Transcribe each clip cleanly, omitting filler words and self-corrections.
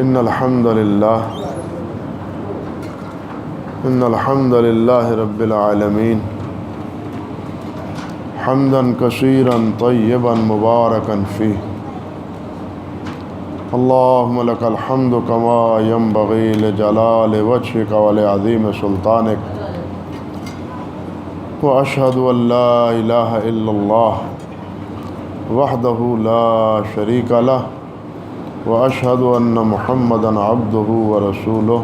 إن الحمد لله رب العالمين حمدا كثيرا طيبا مباركا فيه اللهم لك الحمد كما ينبغي لجلال وجهك ولعظيم سلطانك وأشهد أن لا إله إلا الله وحده لا شريك له وأشهد أن محمدا عبده ورسوله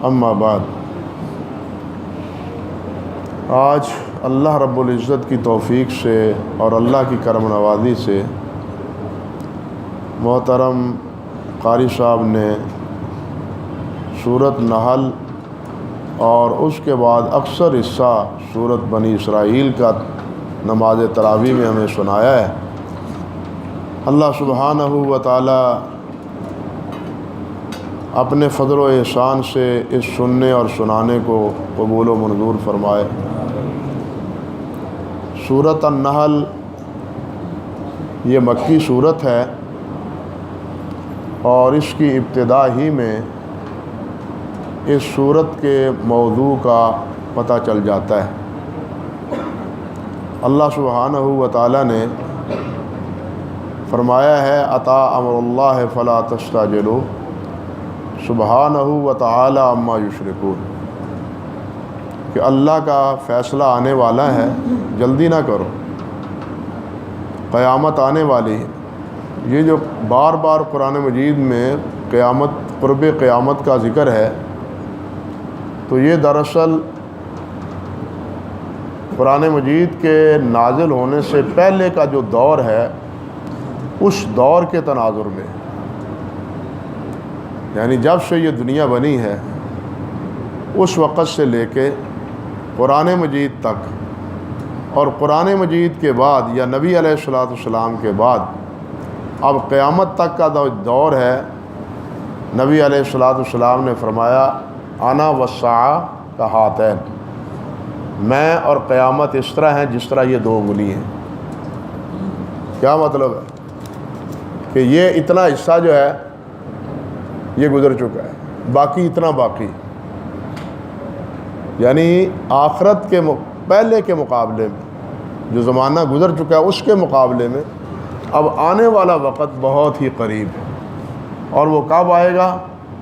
اما بعد۔ آج اللہ رب العزت کی توفیق سے اور اللہ کی کرم نوازی سے محترم قاری صاحب نے سورۃ نحل اور اس کے بعد اکثر حصہ سورۃ بنی اسرائیل کا نماز تراویح میں ہمیں سنایا ہے۔ اللہ سبحانہ و تعالی اپنے فضل و احسان سے اس سننے اور سنانے کو قبول و منظور فرمائے۔ سورۃ النحل یہ مکی سورت ہے اور اس کی ابتدا ہی میں اس سورت کے موضوع کا پتہ چل جاتا ہے۔ اللہ سبحانہ و تعالی نے فرمایا ہے عطا امر اللہ فلا تستعجلوا سبحانہ و تعالی عما یشرکون، کہ اللہ کا فیصلہ آنے والا ہے، جلدی نہ کرو، قیامت آنے والی ہے۔ یہ جو بار بار قرآن مجید میں قیامت، قرب قیامت کا ذکر ہے، تو یہ دراصل قرآن مجید کے نازل ہونے سے پہلے کا جو دور ہے اس دور کے تناظر میں، یعنی جب سے یہ دنیا بنی ہے اس وقت سے لے کے قرآن مجید تک، اور قرآن مجید کے بعد یا نبی علیہ السلام کے بعد اب قیامت تک کا دور ہے۔ نبی علیہ السلام نے فرمایا انا والساعہ کہاتین، میں اور قیامت اس طرح ہیں جس طرح یہ دو انگلی ہیں۔ کیا مطلب ہے کہ یہ اتنا حصہ جو ہے یہ گزر چکا ہے، باقی اتنا باقی، یعنی آخرت کے پہلے کے مقابلے میں جو زمانہ گزر چکا ہے اس کے مقابلے میں اب آنے والا وقت بہت ہی قریب ہے، اور وہ کب آئے گا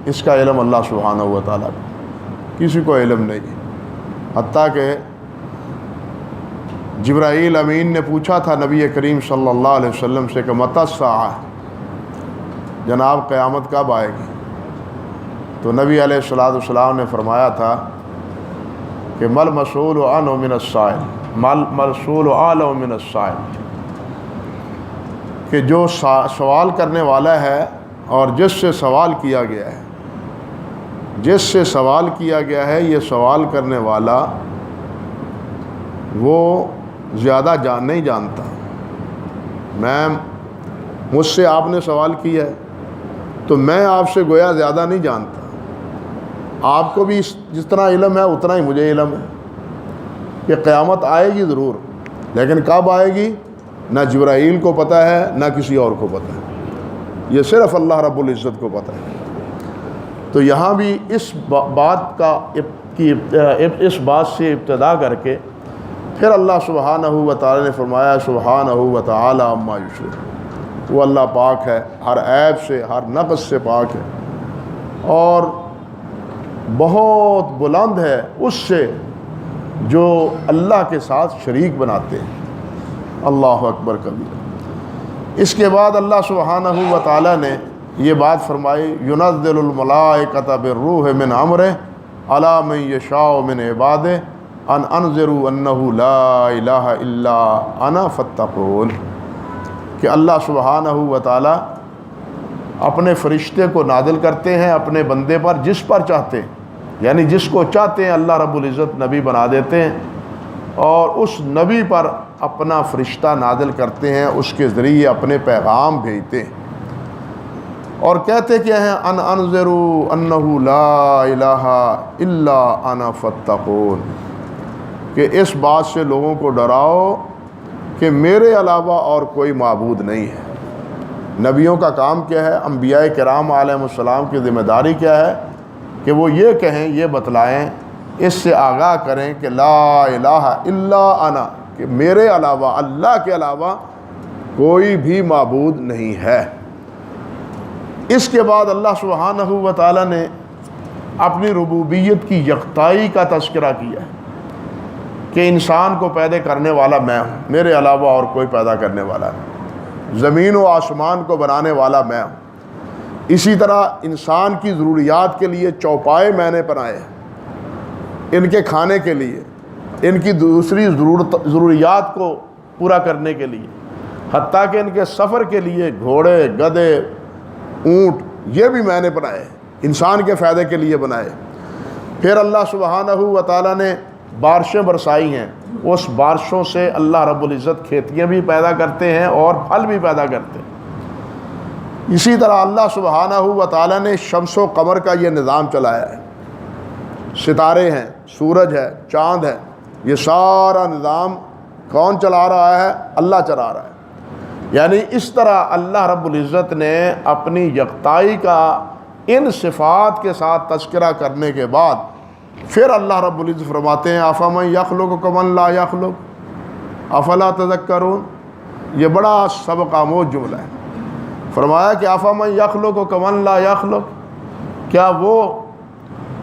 اس کا علم اللہ سبحانہ و تعالیٰ کا، کسی کو علم نہیں۔ حتیٰ کہ جبرائیل امین نے پوچھا تھا نبی کریم صلی اللہ علیہ وسلم سے کہ متی الساعہ، جناب قیامت کب آئے گی؟ تو نبی علیہ السلام نے فرمایا تھا کہ مل مسئول عنہ من السائل، مل مسئول اعلم من السائل، کہ جو سوال کرنے والا ہے اور جس سے سوال کیا گیا ہے، جس سے سوال کیا گیا ہے یہ سوال کرنے والا وہ زیادہ نہیں جانتا۔ مجھ سے آپ نے سوال کیا ہے تو میں آپ سے گویا زیادہ نہیں جانتا، آپ کو بھی جس طرح علم ہے اتنا ہی مجھے علم ہے کہ قیامت آئے گی ضرور، لیکن کب آئے گی نہ جبرائیل کو پتہ ہے نہ کسی اور کو پتہ ہے، یہ صرف اللہ رب العزت کو پتہ ہے۔ تو یہاں بھی اس بات سے ابتدا کر کے پھر اللہ سبحانہ و تعالی نے فرمایا سبحانہ و تعالی عما یشرکون، وہ اللہ پاک ہے، ہر عیب سے، ہر نقص سے پاک ہے، اور بہت بلند ہے اس سے جو اللہ کے ساتھ شریک بناتے ہیں۔ اللہ اکبر کبیر۔ اس کے بعد اللہ سبحانہ و تعالی نے یہ بات فرمائی ينزل الملائکۃ بالروح من امرہ علی من یشاء من عبادہ ان انذروا انہ لا الہ الا انا فاتقون، کہ اللہ سبحانہ و تعالی اپنے فرشتے کو نازل کرتے ہیں اپنے بندے پر جس پر چاہتے ہیں، یعنی جس کو چاہتے ہیں اللہ رب العزت نبی بنا دیتے ہیں، اور اس نبی پر اپنا فرشتہ نازل کرتے ہیں، اس کے ذریعے اپنے پیغام بھیجتے ہیں، اور کہتے کیا ہیں ان انذروا انہ لا الہ الا انا فاتقون، کہ اس بات سے لوگوں کو ڈراؤ کہ میرے علاوہ اور کوئی معبود نہیں ہے۔ نبیوں کا کام کیا ہے، انبیاء کرام علیہ السلام کی ذمہ داری کیا ہے کہ وہ یہ کہیں، یہ بتلائیں، اس سے آگاہ کریں کہ لا الہ الا انا، کہ میرے علاوہ، اللہ کے علاوہ کوئی بھی معبود نہیں ہے۔ اس کے بعد اللہ سبحانہ و تعالیٰ نے اپنی ربوبیت کی یکتائی کا تذکرہ کیا ہے کہ انسان کو پیدا کرنے والا میں ہوں، میرے علاوہ اور کوئی پیدا کرنے والا نہیں، زمین و آسمان کو بنانے والا میں ہوں۔ اسی طرح انسان کی ضروریات کے لیے چوپائے میں نے بنائے ہیں، ان کے کھانے کے لیے، ان کی دوسری ضروریات کو پورا کرنے کے لیے، حتیٰ کہ ان کے سفر کے لیے گھوڑے، گدھے، اونٹ، یہ بھی میں نے بنائے، انسان کے فائدے کے لیے بنائے۔ پھر اللہ سبحانہ و تعالیٰ نے بارشیں برسائی ہیں، اس بارشوں سے اللہ رب العزت کھیتیاں بھی پیدا کرتے ہیں اور پھل بھی پیدا کرتے ہیں۔ اسی طرح اللہ سبحانہ و تعالیٰ نے شمس و قمر کا یہ نظام چلایا ہے، ستارے ہیں، سورج ہے، چاند ہے، یہ سارا نظام کون چلا رہا ہے؟ اللہ چلا رہا ہے۔ یعنی اس طرح اللہ رب العزت نے اپنی یکتائی کا ان صفات کے ساتھ تذکرہ کرنے کے بعد پھر اللہ رب العزت فرماتے ہیں افمن یخلق کمن لا یخلق افلا تذکرون۔ یہ بڑا سبق آموز جملہ ہے۔ فرمایا کہ افمن یخلق کمن لا یخلق، کیا وہ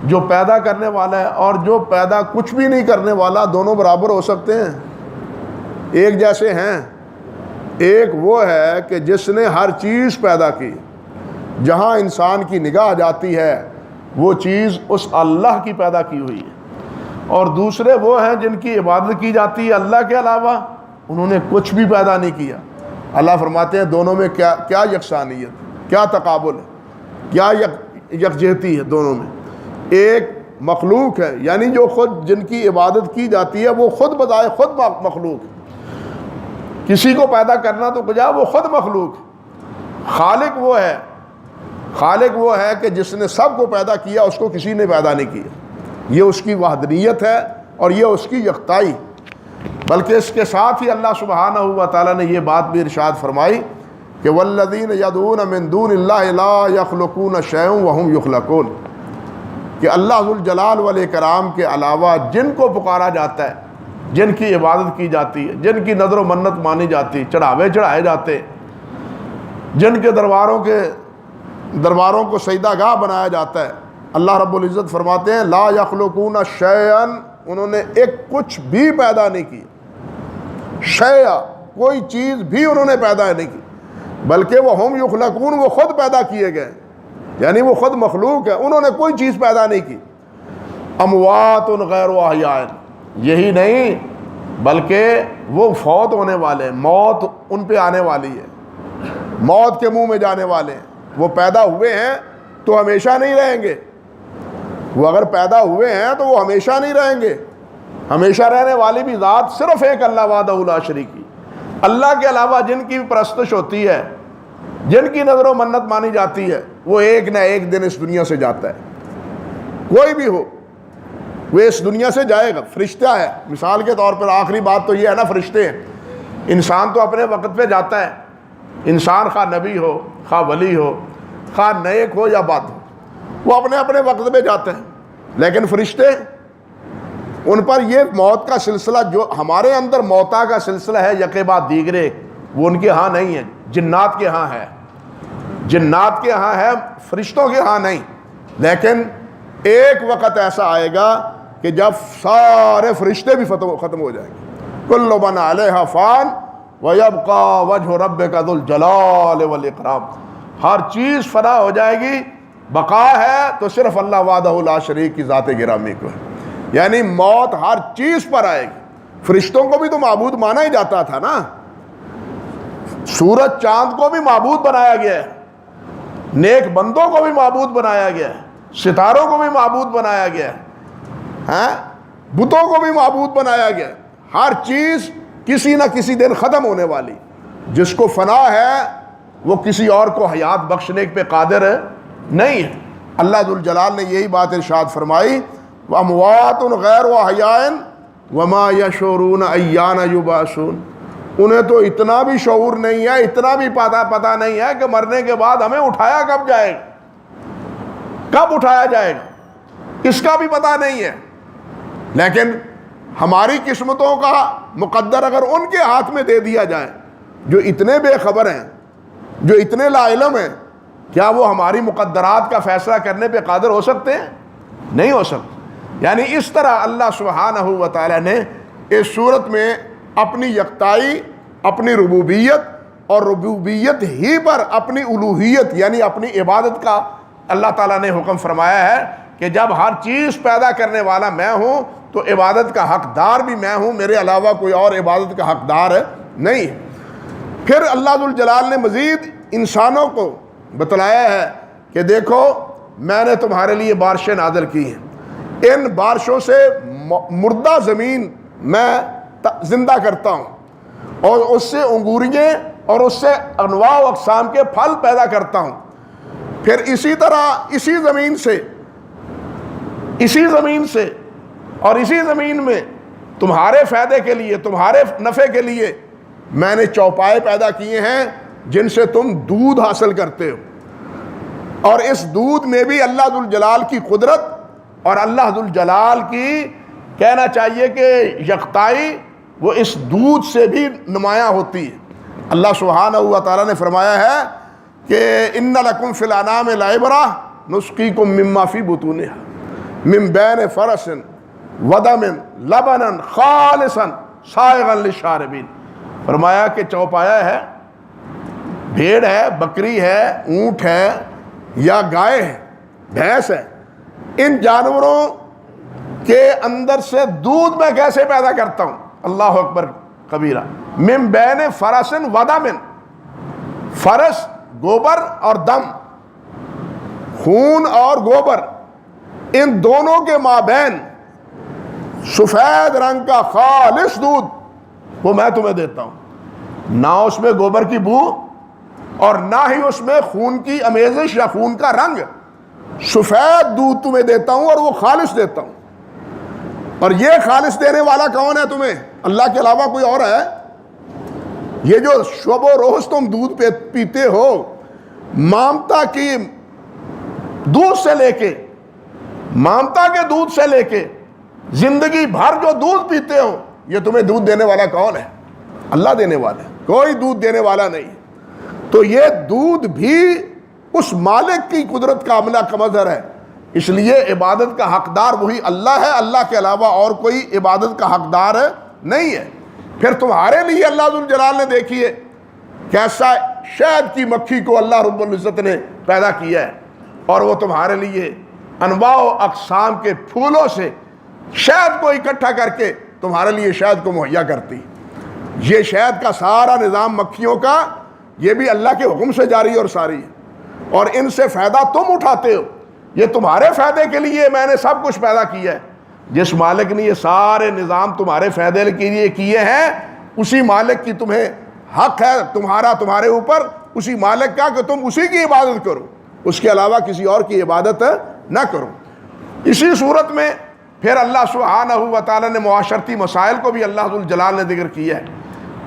جو پیدا کرنے والا ہے اور جو پیدا کچھ بھی نہیں کرنے والا دونوں برابر ہو سکتے ہیں؟ ایک جیسے ہیں؟ ایک وہ ہے کہ جس نے ہر چیز پیدا کی، جہاں انسان کی نگاہ جاتی ہے وہ چیز اس اللہ کی پیدا کی ہوئی ہے، اور دوسرے وہ ہیں جن کی عبادت کی جاتی ہے اللہ کے علاوہ، انہوں نے کچھ بھی پیدا نہیں کیا۔ اللہ فرماتے ہیں دونوں میں کیا یکسانیت، کیا تقابل ہے، کیا یکجہتی ہے دونوں میں۔ ایک مخلوق ہے، یعنی جو خود جن کی عبادت کی جاتی ہے وہ خود بذائے خود مخلوق ہے، کسی کو پیدا کرنا تو کجا، وہ خود مخلوق ہے۔ خالق وہ ہے، خالق وہ ہے کہ جس نے سب کو پیدا کیا، اس کو کسی نے پیدا نہیں کیا۔ یہ اس کی وحدانیت ہے اور یہ اس کی یکتائی۔ بلکہ اس کے ساتھ ہی اللہ سبحانہ و تعالیٰ نے یہ بات بھی ارشاد فرمائی کہ والذین یدعون من دون اللہ لا یخلقون شیئا وہم یخلقون، کہ اللہ ذوالجلال والاکرام کے علاوہ جن کو پکارا جاتا ہے، جن کی عبادت کی جاتی ہے، جن کی نذر و منت مانی جاتی، چڑھاوے چڑھائے جاتے، جن کے درباروں کو سجدہ گاہ بنایا جاتا ہے، اللہ رب العزت فرماتے ہیں لا یخلقون شیئا، انہوں نے ایک کچھ بھی پیدا نہیں کی، شیئا کوئی چیز بھی انہوں نے پیدا نہیں کی، بلکہ وہ ہم یخلقون، وہ خود پیدا کیے گئے، یعنی وہ خود مخلوق ہے، انہوں نے کوئی چیز پیدا نہیں کی۔ اموات غیر احیاء، یہی نہیں بلکہ وہ فوت ہونے والے ہیں، موت ان پہ آنے والی ہے، موت کے منہ میں جانے والے ہیں۔ وہ پیدا ہوئے ہیں تو ہمیشہ نہیں رہیں گے، وہ اگر پیدا ہوئے ہیں تو وہ ہمیشہ نہیں رہیں گے۔ ہمیشہ رہنے والی بھی ذات صرف ایک اللہ وحدہ لا شریک کی۔ اللہ کے علاوہ جن کی پرستش ہوتی ہے، جن کی نظر و منت مانی جاتی ہے، وہ ایک نہ ایک دن اس دنیا سے جاتا ہے، کوئی بھی ہو وہ اس دنیا سے جائے گا۔ فرشتہ ہے مثال کے طور پر، آخری بات تو یہ ہے نا، فرشتے ہیں۔ انسان تو اپنے وقت پہ جاتا ہے، انسان خواہ نبی ہو، خواہ ولی ہو، خواہ نیک ہو یا بد ہو، وہ اپنے اپنے وقت پہ جاتے ہیں۔ لیکن فرشتے، ان پر یہ موت کا سلسلہ جو ہمارے اندر موتا کا سلسلہ ہے یکے بعد دیگرے، وہ ان کے ہاں نہیں ہے، جنات کے ہاں ہے، جنات کے ہاں ہے، فرشتوں کے ہاں نہیں۔ لیکن ایک وقت ایسا آئے گا کہ جب سارے فرشتے بھی ختم ہو جائیں گے۔ کل من علیہا فان وَيَبْقَى وَجْهُ رَبِّكَ ذُو الْجَلَالِ وَالْإِكْرَامِ، ہر چیز فنا ہو جائے گی، بقا ہے تو صرف اللہ وحدہ لا شریک کی ذات گرامی کو ہے۔ یعنی موت ہر چیز پر آئے گی۔ فرشتوں کو بھی تو معبود مانا ہی جاتا تھا نا، سورج چاند کو بھی معبود بنایا گیا ہے، نیک بندوں کو بھی معبود بنایا گیا ہے، ستاروں کو بھی معبود بنایا گیا ہے، بتوں کو بھی معبود بنایا گیا ہے۔ ہر چیز کسی نہ کسی دن ختم ہونے والی، جس کو فنا ہے وہ کسی اور کو حیات بخشنے پہ قادر نہیں ہے۔ اللہ ذوالجلال نے یہی بات ارشاد فرمائی وَأَمْوَاتٌ غَيْرُ أَحْيَاءٍ وَمَا يَشْعُرُونَ أَيَّانَ يُبْعَثُونَ، انہیں تو اتنا بھی شعور نہیں ہے، اتنا بھی پتہ نہیں ہے کہ مرنے کے بعد ہمیں اٹھایا کب جائے گا، کب اٹھایا جائے گا، اس کا بھی پتہ نہیں ہے۔ لیکن ہماری قسمتوں کا مقدر اگر ان کے ہاتھ میں دے دیا جائے جو اتنے بے خبر ہیں، جو اتنے لا علم ہیں، کیا وہ ہماری مقدرات کا فیصلہ کرنے پہ قادر ہو سکتے ہیں؟ نہیں ہو سکتے۔ یعنی اس طرح اللہ سبحانہ و تعالی نے اس صورت میں اپنی یکتائی، اپنی ربوبیت اور ربوبیت ہی پر اپنی الوہیت یعنی اپنی عبادت کا اللہ تعالیٰ نے حکم فرمایا ہے کہ جب ہر چیز پیدا کرنے والا میں ہوں تو عبادت کا حقدار بھی میں ہوں، میرے علاوہ کوئی اور عبادت کا حقدار نہیں۔ پھر اللہ ذوالجلال نے مزید انسانوں کو بتلایا ہے کہ دیکھو میں نے تمہارے لیے بارشیں نازل کی ہیں، ان بارشوں سے مردہ زمین میں زندہ کرتا ہوں اور اس سے انگوریاں اور اس سے انواع و اقسام کے پھل پیدا کرتا ہوں۔ پھر اسی طرح اسی زمین سے اور اسی زمین میں تمہارے فائدے کے لیے، تمہارے نفع کے لیے میں نے چوپائے پیدا کیے ہیں جن سے تم دودھ حاصل کرتے ہو، اور اس دودھ میں بھی اللہ ذوالجلال کی قدرت اور اللہ ذوالجلال کی کہنا چاہیے کہ یکتائی وہ اس دودھ سے بھی نمایاں ہوتی ہے۔ اللہ سبحانہ و تعالیٰ نے فرمایا ہے کہ ان لکم فی الانعام لعبرۃ نسقیکم مما فی بطونہا من بین فرث ودم لبنا خالصا سائغا للشاربین۔ فرمایا کہ چوپایا ہے، بھیڑ ہے، بکری ہے، اونٹ ہے یا گائے ہے، بھینس ہے، ان جانوروں کے اندر سے دودھ میں کیسے پیدا کرتا ہوں، اللہ اکبر کبیرہ، من بین فرس ودم، فرس گوبر اور دم، خون اور گوبر، ان دونوں کے مابین سفید رنگ کا خالص دودھ وہ میں تمہیں دیتا ہوں، نہ اس میں گوبر کی بو اور نہ ہی اس میں خون کی امیزش یا خون کا رنگ، سفید دودھ تمہیں دیتا ہوں اور وہ خالص دیتا ہوں۔ اور یہ خالص دینے والا کون ہے تمہیں؟ اللہ کے علاوہ کوئی اور ہے؟ یہ جو شب و روز تم دودھ پیتے ہو، مامتا کی دودھ سے لے کے، مامتا کے دودھ سے لے کے زندگی بھر جو دودھ پیتے ہو، یہ تمہیں دودھ دینے والا کون ہے؟ اللہ دینے والا ہے، کوئی دودھ دینے والا نہیں۔ تو یہ دودھ بھی اس مالک کی قدرت کا عملہ کا مظہر ہے، اس لیے عبادت کا حقدار وہی اللہ ہے، اللہ کے علاوہ اور کوئی عبادت کا حقدار نہیں ہے۔ پھر تمہارے لیے اللہ ذوالجلال نے دیکھیے کیسا شہد کی مکھی کو اللہ رب العزت نے پیدا کیا ہے، اور وہ تمہارے لیے انواع و اقسام کے پھولوں سے شہد کو اکٹھا کر کے تمہارے لیے شہد کو مہیا کرتی۔ یہ شہد کا سارا نظام مکھیوں کا یہ بھی اللہ کے حکم سے جاری اور ساری ہے، اور ان سے فائدہ تم اٹھاتے ہو، یہ تمہارے فائدے کے لیے میں نے سب کچھ پیدا کیا ہے۔ جس مالک نے یہ سارے نظام تمہارے فائدے کے لیے کیے ہیں، اسی مالک کی تمہیں حق ہے تمہارے اوپر، اسی مالک کا کہ تم اسی کی عبادت کرو، اس کے علاوہ کسی اور کی عبادت نہ کرو۔ اسی صورت میں پھر اللہ سبحانہ و تعالیٰ نے معاشرتی مسائل کو بھی اللہ ذوالجلال نے ذکر کیا ہے۔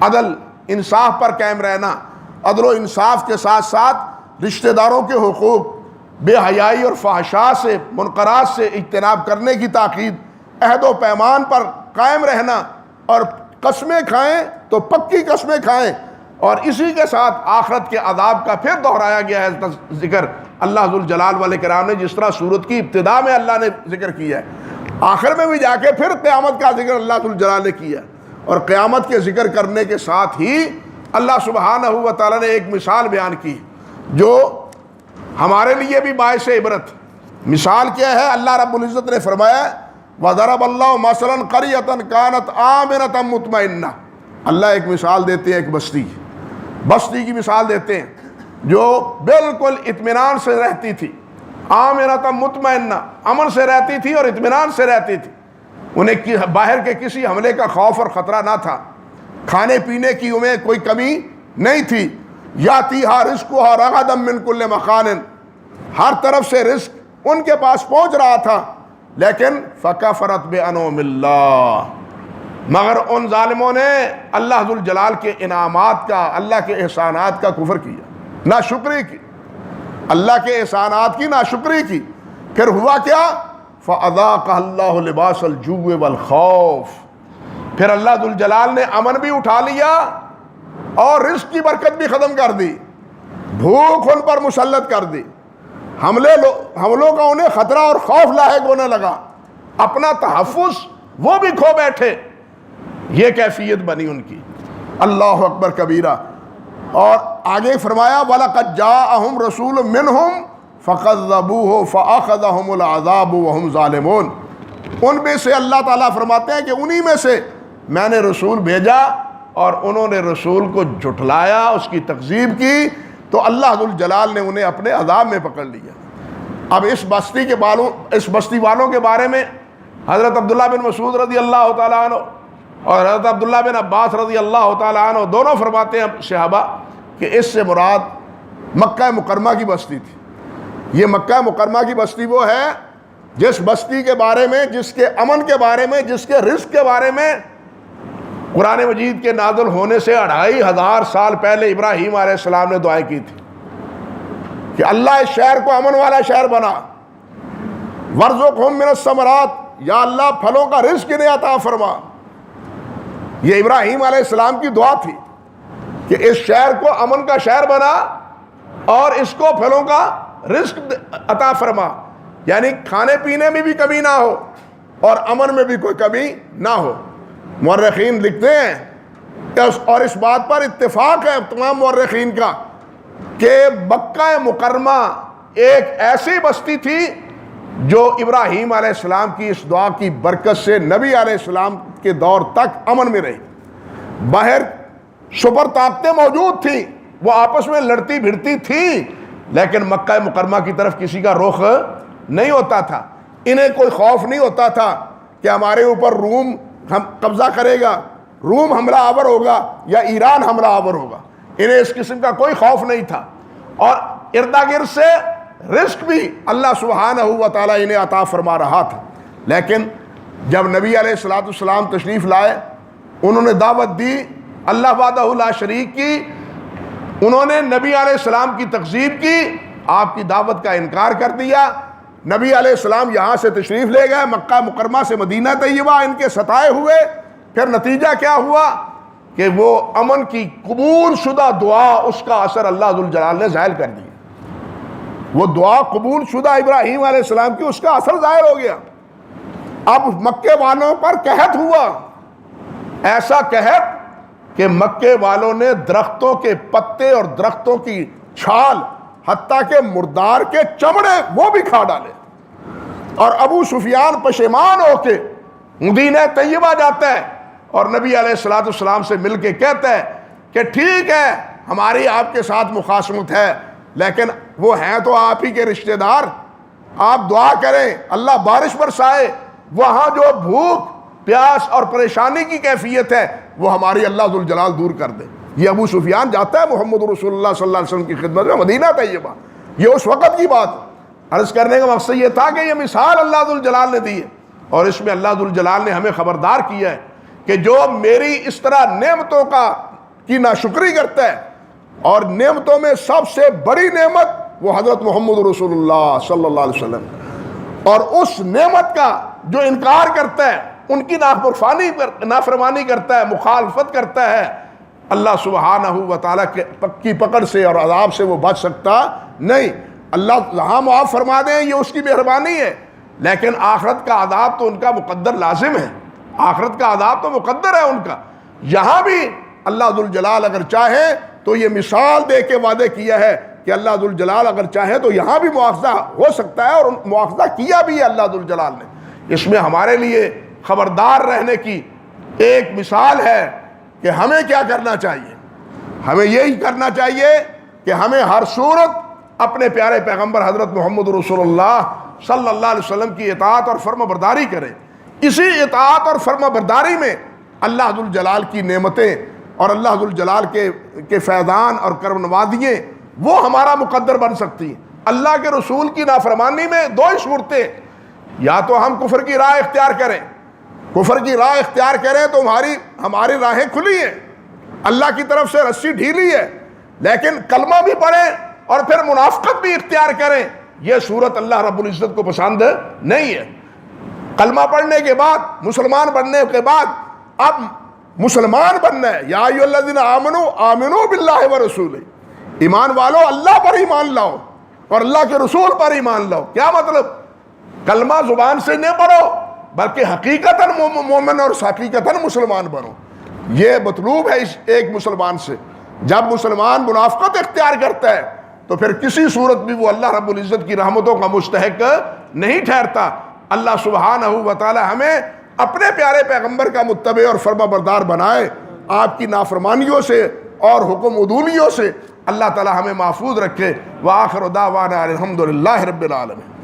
عدل انصاف پر قائم رہنا، عدل و انصاف کے ساتھ ساتھ رشتہ داروں کے حقوق، بے حیائی اور فحشاء سے، منکرات سے اجتناب کرنے کی تاکید، عہد و پیمان پر قائم رہنا، اور قسمیں کھائیں تو پکی قسمیں کھائیں، اور اسی کے ساتھ آخرت کے عذاب کا پھر دہرایا گیا ہے ذکر اللہ ذوالجلال والإکرام نے، جس طرح سورت کی ابتدا میں اللہ نے ذکر کیا ہے، آخر میں بھی جا کے پھر قیامت کا ذکر اللہ ذوالجلال نے کیا، اور قیامت کے ذکر کرنے کے ساتھ ہی اللہ سبحانہ و تعالیٰ نے ایک مثال بیان کی جو ہمارے لیے بھی باعث عبرت۔ مثال کیا ہے؟ اللہ رب العزت نے فرمایا وَضَرَبَ اللَّهُ مَثَلًا قَرْيَةً كَانَتْ آمِنَةً مُطْمَئِنَّةً۔ اللہ ایک مثال دیتے ہیں، ایک بستی کی مثال دیتے ہیں جو بالکل اطمینان سے رہتی تھی، آمنۃ مطمئنہ، امن سے رہتی تھی اور اطمینان سے رہتی تھی، انہیں باہر کے کسی حملے کا خوف اور خطرہ نہ تھا، کھانے پینے کی انہیں کوئی کمی نہیں تھی، یاتیہا رزقہا رغدا من کل مکان، ہر طرف سے رزق ان کے پاس پہنچ رہا تھا، لیکن فکفرت بانعم اللہ، مگر ان ظالموں نے اللہ ذوالجلال کے انعامات کا، اللہ کے احسانات کا کفر کیا، ناشکری کی، اللہ کے احسانات کی ناشکری کی۔ پھر ہوا کیا؟ فَأَذَاقَهَا اللَّهُ لِبَاسَ الْجُوعِ وَالْخَوْفِ، پھر اللہ ذوالجلال نے امن بھی اٹھا لیا اور رزق کی برکت بھی ختم کر دی، بھوک ان پر مسلط کر دی، حملوں کا انہیں خطرہ اور خوف لاحق ہونے لگا، اپنا تحفظ وہ بھی کھو بیٹھے، یہ کیفیت بنی ان کی۔ اللہ اکبر کبیرہ۔ اور آگے فرمایا وَلَقَدْ جَاءَهُمْ رَسُولٌ مِّنْهُمْ فَكَذَّبُوهُ فَأَخَذَهُمُ الْعَذَابُ وَهُمْ ظَالِمُونَ، ان میں سے اللہ تعالیٰ فرماتے ہیں کہ انہی میں سے میں نے رسول بھیجا اور انہوں نے رسول کو جھٹلایا، اس کی تکذیب کی، تو اللہ ذوالجلال نے انہیں اپنے عذاب میں پکڑ لیا۔ اب اس بستی والوں کے بارے میں حضرت عبداللہ بن مسعود رضی اللہ تعالیٰ عنہ اور حضرت عبداللہ بن عباس رضی اللہ تعالیٰ عنہ دونوں فرماتے ہیں صحابہ کہ اس سے مراد مکہ مکرمہ کی بستی تھی۔ یہ مکہ مکرمہ کی بستی وہ ہے جس بستی کے بارے میں، جس کے امن کے بارے میں، جس کے رزق کے بارے میں قرآن مجید کے نازل ہونے سے 2500 سال پہلے ابراہیم علیہ السلام نے دعائیں کی تھی کہ اللہ اس شہر کو امن والا شہر بنا، وَارْزُقْهُم مِّنَ الثَّمَرَاتِ، یا اللہ پھلوں کا رزق انہیں عطا فرما۔ یہ ابراہیم علیہ السلام کی دعا تھی کہ اس شہر کو امن کا شہر بنا اور اس کو پھلوں کا رزق عطا فرما، یعنی کھانے پینے میں بھی کمی نہ ہو اور امن میں بھی کوئی کمی نہ ہو۔ مورخین لکھتے ہیں اور اس بات پر اتفاق ہے تمام مورخین کا کہ مکہ مکرمہ ایک ایسی بستی تھی جو ابراہیم علیہ السلام کی اس دعا کی برکت سے نبی علیہ السلام کے دور تک امن میں رہی۔ باہر سپر طاقتیں موجود تھیں، وہ آپس میں لڑتی بھڑتی تھیں، لیکن مکہ مکرمہ کی طرف کسی کا رخ نہیں ہوتا تھا۔ انہیں کوئی خوف نہیں ہوتا تھا کہ ہمارے اوپر روم ہم قبضہ کرے گا، روم حملہ آور ہوگا یا ایران حملہ آور ہوگا، انہیں اس قسم کا کوئی خوف نہیں تھا۔ اور ارد گرد سے رزق بھی اللہ سبحانہ و تعالیٰ انہیں عطا فرما رہا تھا۔ لیکن جب نبی علیہ السلام تشریف لائے، انہوں نے دعوت دی اللہ وحدہ لا شریک کی، انہوں نے نبی علیہ السلام کی تکذیب کی، آپ کی دعوت کا انکار کر دیا۔ نبی علیہ السلام یہاں سے تشریف لے گئے، مکہ مکرمہ سے مدینہ طیبہ ان کے ستائے ہوئے، پھر نتیجہ کیا ہوا کہ وہ امن کی قبول شدہ دعا، اس کا اثر اللہ ذوالجلال نے ظاہر کر دیا۔ وہ دعا قبول شدہ ابراہیم علیہ السلام کی، اس کا اثر ظاہر ہو گیا۔ اب مکے والوں پر قحط ہوا، ایسا قحط کہ مکے والوں نے درختوں کے پتے اور درختوں کی چھال، حتیٰ کہ مردار کے چمڑے وہ بھی کھا ڈالے۔ اور ابو سفیان پشیمان ہو کے مدینہ طیبہ جاتا ہے اور نبی علیہ السلام سے مل کے کہتا ہے کہ ٹھیک ہے ہماری آپ کے ساتھ مخاصمت ہے، لیکن وہ ہیں تو آپ ہی کے رشتہ دار، آپ دعا کریں اللہ بارش برسائے، وہاں جو بھوک پیاس اور پریشانی کی کیفیت ہے وہ ہماری اللہ ذوالجلال دور کر دے۔ یہ ابو سفیان جاتا ہے محمد رسول اللہ صلی اللہ علیہ وسلم کی خدمت میں مدینہ طیبہ۔ یہ اس وقت کی بات عرض کرنے کا مقصد یہ تھا کہ یہ مثال اللہ ذوالجلال نے دی ہے، اور اس میں اللہ ذوالجلال نے ہمیں خبردار کیا ہے کہ جو میری اس طرح نعمتوں کی ناشکری کرتا ہے، اور نعمتوں میں سب سے بڑی نعمت وہ حضرت محمد رسول اللہ صلی اللہ علیہ وسلم، اور اس نعمت کا جو انکار کرتا ہے، ان کی نافرمانی کرتا ہے، مخالفت کرتا ہے، اللہ سبحانہ و تعالیٰ کی پکڑ سے اور عذاب سے وہ بچ سکتا نہیں۔ اللہ جہاں معاف فرما دیں یہ اس کی مہربانی ہے، لیکن آخرت کا عذاب تو ان کا مقدر لازم ہے، آخرت کا عذاب تو مقدر ہے ان کا۔ یہاں بھی اللہ ذوالجلال اگر چاہے تو یہ مثال دے کے وعدے کیا ہے کہ اللہ ذوالجلال اگر چاہے تو یہاں بھی مواخذہ ہو سکتا ہے، اور مواخذہ کیا بھی ہے اللہ ذوالجلال نے۔ اس میں ہمارے لیے خبردار رہنے کی ایک مثال ہے کہ ہمیں کیا کرنا چاہیے۔ ہمیں یہی کرنا چاہیے کہ ہمیں ہر صورت اپنے پیارے پیغمبر حضرت محمد رسول اللہ صلی اللہ علیہ وسلم کی اطاعت اور فرما برداری کریں۔ اسی اطاعت اور فرما برداری میں اللہ ذوالجلال کی نعمتیں اور اللہ ذوالجلال کے فیضان اور کرم نوازیاں وہ ہمارا مقدر بن سکتی ہیں۔ اللہ کے رسول کی نافرمانی میں دو ہی صورتیں، یا تو ہم کفر کی راہ اختیار کریں، کفر کی راہ اختیار کریں تو ہماری راہیں کھلی ہیں، اللہ کی طرف سے رسی ڈھیلی ہے، لیکن کلمہ بھی پڑھیں اور پھر منافقت بھی اختیار کریں، یہ صورت اللہ رب العزت کو پسند نہیں ہے۔ کلمہ پڑھنے کے بعد، مسلمان بننے کے بعد اب مسلمان بننا ہے۔ یا ایھا الذین آمنوا آمنوا باللہ ورسولہ، ایمان والو اللہ پر ایمان لاؤ اور اللہ کے رسول پر ایمان لاؤ۔ کیا مطلب؟ کلمہ زبان سے نہ پڑھو بلکہ حقیقتاً مومن اور حقیقتاً مسلمان بنو، یہ مطلوب ہے اس ایک مسلمان سے۔ جب مسلمان منافقت اختیار کرتا ہے تو پھر کسی صورت بھی وہ اللہ رب العزت کی رحمتوں کا مستحق نہیں ٹھہرتا۔ اللہ سبحانہ و تعالی ہمیں اپنے پیارے پیغمبر کا متبع اور فرما بردار بنائے، آپ کی نافرمانیوں سے اور حکم عدولیوں سے اللہ تعالی ہمیں محفوظ رکھے۔ وآخر دعوانا الحمدللہ رب العالمین۔